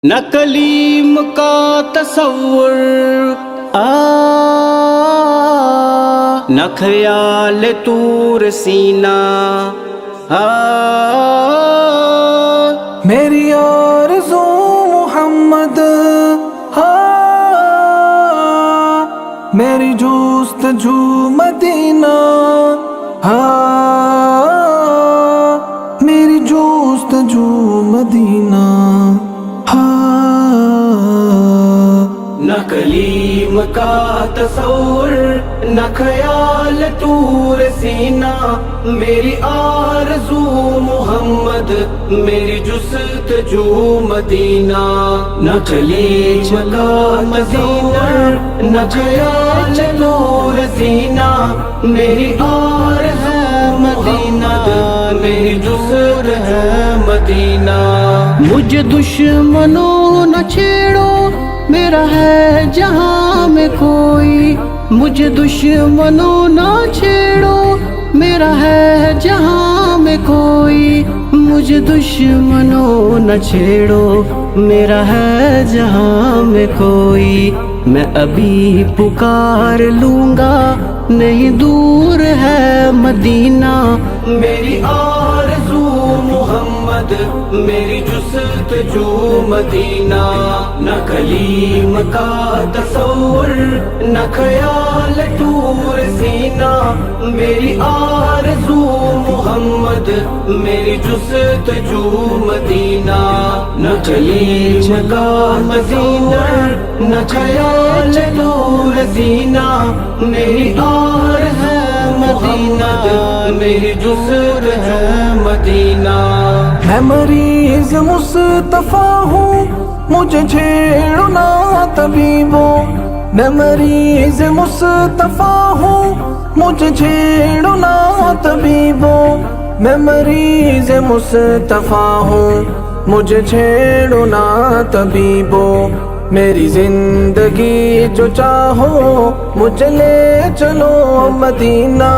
نہ کلیم کا تصور نہ خیال طور سینہ میری آرزو محمد میری جستجو مدینہ میری جستجو مدینہ نہ کلیم کا تصور نہ خیال طور سینہ میری آرزو محمد میری جستجو مدینہ نہ کلیم کا تصور نہ خیال طور سینہ میری آرزو مدینہ میری جست ہے مدینہ مجھے دشمنوں نہ چھیڑو میرا ہے جہاں میں کوئی مجھے دشمنوں نہ چھیڑو میرا ہے جہاں میں کوئی مجھے دشمنوں نہ چھیڑو میرا ہے جہاں میں کوئی میں ابھی پکار لوں گا نہیں دور ہے مدینہ میری آرزو محمد میری جستجو مدینہ نہ کلیم کا تصور نہ خیال طور سینہ میری آرزو محمد میری جستجو مدینہ نہ کلیم کا تصور نہ خیال طور سینہ میری آرزو مدینہ میری جست ہے مدینہ میں مریض مصطفیٰ ہوں مجھے چھیڑو نا طبیبو میں مریض مصطفیٰ ہوں مجھے چھیڑو نا طبیبو میں مریض مصطفیٰ ہوں مجھے چھیڑو نا طبیبو میری زندگی جو چاہو مجھے لے چلو مدینہ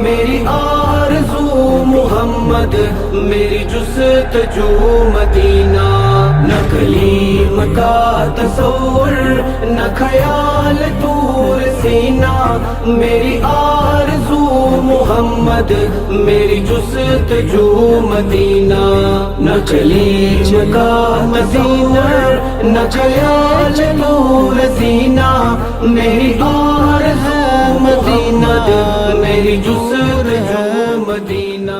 میری آرزو محمد میری جستجو مدینہ نہ کلیم کا تصور نہ خیال طور سینہ میری آرزو محمد میری جستجو مدینہ نہ کلیم کا تصور نہ خیال طور سینہ میری آرزو مدینہ میری جست ہے مدینہ